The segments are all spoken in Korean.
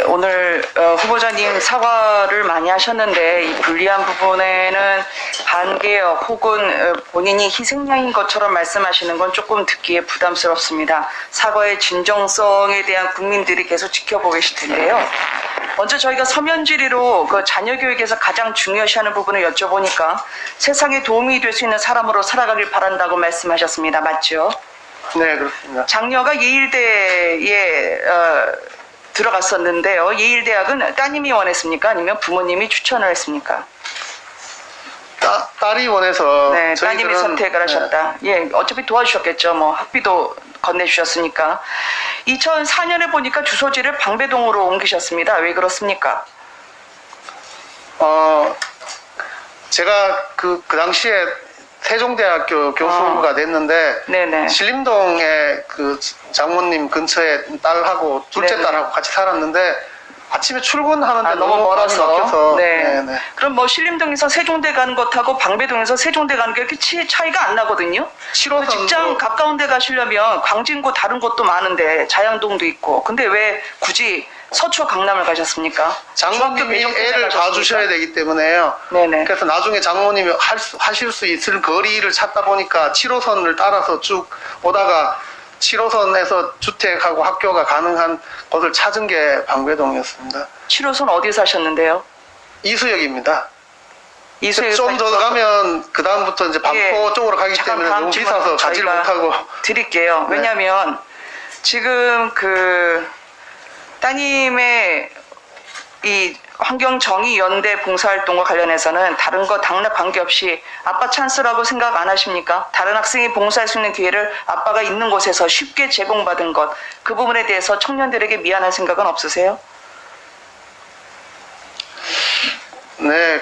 오늘 후보자님 사과를 많이 하셨는데 이 불리한 부분에는 반개혁 혹은 본인이 희생양인 것처럼 말씀하시는 건 조금 듣기에 부담스럽습니다. 사과의 진정성에 대한 국민들이 계속 지켜보고 계실 텐데요. 먼저 저희가 서면 질의로 그 자녀 교육에서 가장 중요시하는 부분을 여쭤보니까 세상에 도움이 될 수 있는 사람으로 살아가길 바란다고 말씀하셨습니다. 맞죠? 네, 그렇습니다. 장녀가 예일대에 들어갔었는데요. 예일대학은 따님이 원했습니까? 아니면 부모님이 추천을 했습니까? 딸이 원해서. 네, 따님이 선택을 하셨다. 예, 어차피 도와주셨겠죠. 뭐 학비도 건네주셨으니까. 2004년에 보니까 주소지를 방배동으로 옮기셨습니다. 왜 그렇습니까? 제가 그 당시에 세종대학교 교수가 됐는데 네네. 신림동에 그 장모님 근처에 딸하고 둘째 네네. 딸하고 같이 살았는데 아침에 출근하는데 너무 멀어서. 많이 막혀서. 네. 네네. 그럼 뭐 신림동에서 세종대 가는 것하고 방배동에서 세종대 가는 게 이렇게 차이가 안 나거든요. 7호선 직장 가까운 데 가시려면 광진구 다른 곳도 많은데 자양동도 있고. 근데 왜 굳이 서초 강남을 가셨습니까? 장모님이 애를 봐주셔야 되기 때문에요. 네네. 그래서 나중에 장모님이 하실 수 있을 거리를 찾다 보니까 7호선을 따라서 쭉 오다가 7호선에서 주택하고 학교가 가능한 곳을 찾은 게 방배동이었습니다. 7호선 어디 사셨는데요? 이수역입니다. 이수역 좀 더 가면 그 다음부터 이제 반포 예, 쪽으로 가기 잠깐 때문에 다음 너무 질문 비싸서 가지를 저희가 못하고. 드릴게요. 네. 왜냐하면 지금 그 따님의 이 환경정의연대 봉사활동과 관련해서는 다른 거 당락 관계없이 아빠 찬스라고 생각 안 하십니까? 다른 학생이 봉사할 수 있는 기회를 아빠가 있는 곳에서 쉽게 제공받은 것, 그 부분에 대해서 청년들에게 미안한 생각은 없으세요? 네,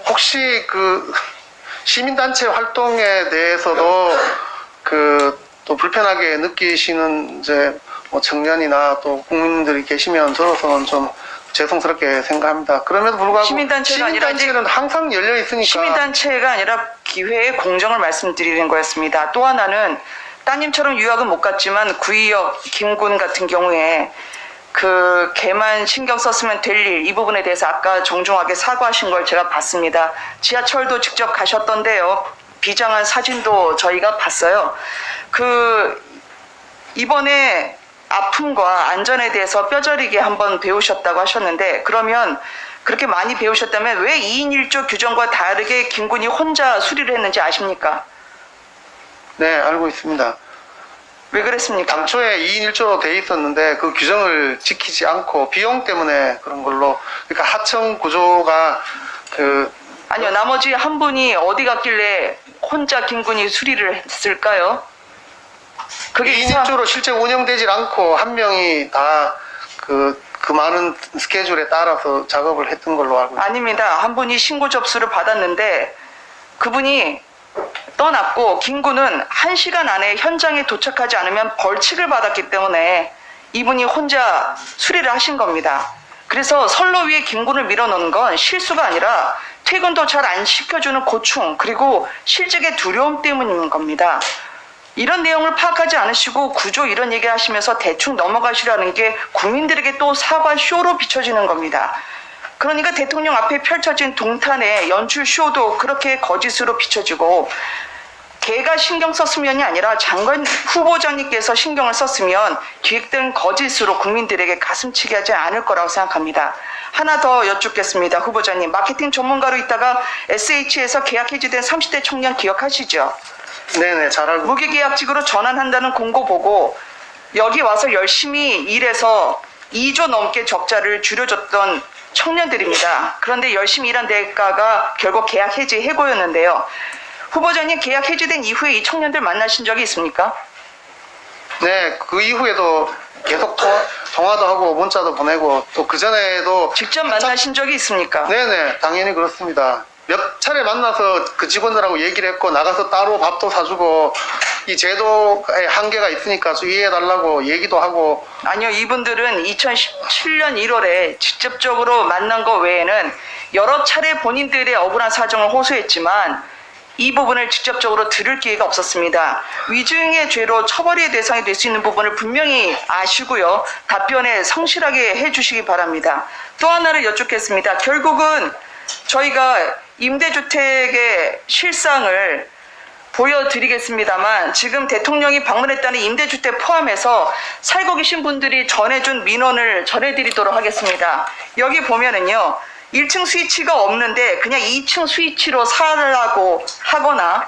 혹시 그 시민단체 활동에 대해서도 그 또 불편하게 느끼시는 이제 뭐 청년이나 또 국민들이 계시면 저로서는 좀 죄송스럽게 생각합니다. 그럼에도 불구하고 시민단체는 항상 열려 있으니까. 시민단체가 아니라 기회의 공정을 말씀드리는 거였습니다. 또 하나는 따님처럼 유학은 못 갔지만 구의역 김군 같은 경우에 그 걔만 신경 썼으면 될 일, 이 부분에 대해서 아까 정중하게 사과하신 걸 제가 봤습니다. 지하철도 직접 가셨던데요. 비장한 사진도 저희가 봤어요. 그 이번에 아픔과 안전에 대해서 뼈저리게 한번 배우셨다고 하셨는데, 그러면 그렇게 많이 배우셨다면 왜 2인 1조 규정과 다르게 김군이 혼자 수리를 했는지 아십니까? 네, 알고 있습니다. 왜 그랬습니까? 당초에 2인 1조로 돼 있었는데 그 규정을 지키지 않고 비용 때문에 그런 걸로, 그러니까 하청 구조가 아니요, 나머지 한 분이 어디 갔길래 혼자 김군이 수리를 했을까요? 그게 2인 1조로 실제 운영되질 않고 한 명이 다 그 많은 스케줄에 따라서 작업을 했던 걸로 알고 있습니다. 아닙니다. 한 분이 신고 접수를 받았는데 그분이 떠났고 김군은 1시간 안에 현장에 도착하지 않으면 벌칙을 받았기 때문에 이분이 혼자 수리를 하신 겁니다. 그래서 선로 위에 김군을 밀어넣은 건 실수가 아니라 퇴근도 잘 안 시켜주는 고충, 그리고 실직의 두려움 때문인 겁니다. 이런 내용을 파악하지 않으시고 구조 이런 얘기 하시면서 대충 넘어가시라는 게 국민들에게 또 사과 쇼로 비춰지는 겁니다. 그러니까 대통령 앞에 펼쳐진 동탄의 연출 쇼도 그렇게 거짓으로 비춰지고, 걔가 신경 썼으면이 아니라 장관 후보자님께서 신경을 썼으면 기획된 거짓으로 국민들에게 가슴치게 하지 않을 거라고 생각합니다. 하나 더 여쭙겠습니다. 후보자님, 마케팅 전문가로 있다가 SH에서 계약 해지된 30대 청년 기억하시죠? 네네, 잘 알고. 무기계약직으로 전환한다는 공고 보고 여기 와서 열심히 일해서 2조 넘게 적자를 줄여줬던 청년들입니다. 그런데 열심히 일한 대가가 결국 계약 해지 해고였는데요. 후보자님, 계약 해지된 이후에 이 청년들 만나신 적이 있습니까? 네, 그 이후에도 계속 통화도 하고 문자도 보내고 또 그전에도 직접 만나신 적이 있습니까? 네네, 당연히 그렇습니다. 몇 차례 만나서 그 직원들하고 얘기를 했고, 나가서 따로 밥도 사주고, 이 제도에 한계가 있으니까 이해해달라고 얘기도 하고. 아니요, 이분들은 2017년 1월에 직접적으로 만난 거 외에는 여러 차례 본인들의 억울한 사정을 호소했지만 이 부분을 직접적으로 들을 기회가 없었습니다. 위증의 죄로 처벌의 대상이 될 수 있는 부분을 분명히 아시고요. 답변에 성실하게 해주시기 바랍니다. 또 하나를 여쭙겠습니다. 결국은 저희가 임대주택의 실상을 보여드리겠습니다만 지금 대통령이 방문했다는 임대주택 포함해서 살고 계신 분들이 전해준 민원을 전해드리도록 하겠습니다. 여기 보면은요. 1층 스위치가 없는데 그냥 2층 스위치로 살라고 하거나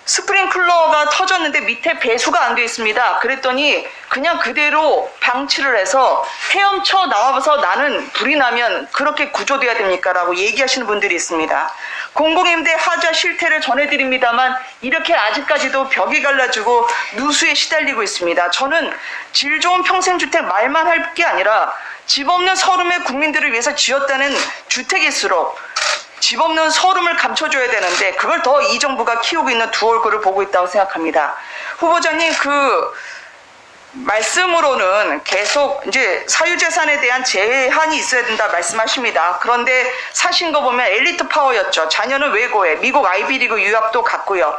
스프링클러가 터졌는데 밑에 배수가 안 돼 있습니다. 그랬더니 그냥 그대로 방치를 해서 헤엄쳐 나와서 나는 불이 나면 그렇게 구조돼야 됩니까? 라고 얘기하시는 분들이 있습니다. 공공임대 하자 실태를 전해드립니다만 이렇게 아직까지도 벽이 갈라지고 누수에 시달리고 있습니다. 저는 질 좋은 평생주택 말만 할 게 아니라 집 없는 서름의 국민들을 위해서 지었다는 주택일수록 집 없는 서름을 감춰줘야 되는데 그걸 더 이 정부가 키우고 있는 두 얼굴을 보고 있다고 생각합니다. 후보자님 그 말씀으로는 계속 이제 사유재산에 대한 제한이 있어야 된다 말씀하십니다. 그런데 사신 거 보면 엘리트 파워였죠. 자녀는 외고에 미국 아이비리그 유학도 갔고요.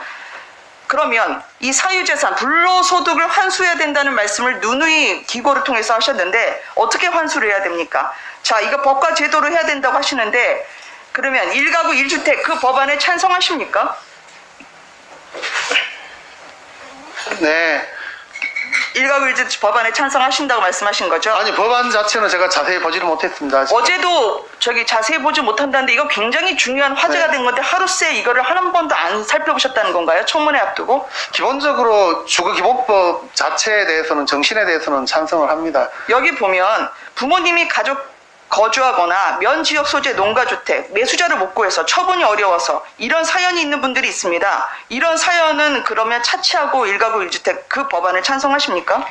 그러면 이 사유재산 불로소득을 환수해야 된다는 말씀을 누누이 기고를 통해서 하셨는데 어떻게 환수를 해야 됩니까? 자, 이거 법과 제도로 해야 된다고 하시는데 그러면 1가구 1주택 그 법안에 찬성하십니까? 네. 1가구 1주택 법안에 찬성하신다고 말씀하신 거죠? 아니 법안 자체는 제가 자세히 보지를 못했습니다. 어제도 저기 자세히 보지 못한다는데 이거 굉장히 중요한 화제가 된 건데 하루새 이거를 한 번도 안 살펴보셨다는 건가요? 청문회 앞두고? 기본적으로 주거기본법 자체에 대해서는 정신에 대해서는 찬성을 합니다. 여기 보면 부모님이 가족 거주하거나 면지역 소재 농가주택 매수자를 못 구해서 처분이 어려워서 이런 사연이 있는 분들이 있습니다. 이런 사연은 그러면 차치하고 1가구 1주택 그 법안을 찬성하십니까?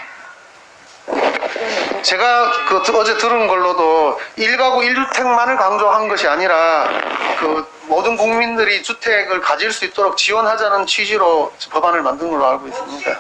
제가 어제 들은 걸로도 1가구 1주택만을 강조한 것이 아니라 그 모든 국민들이 주택을 가질 수 있도록 지원하자는 취지로 법안을 만든 걸로 알고 있습니다.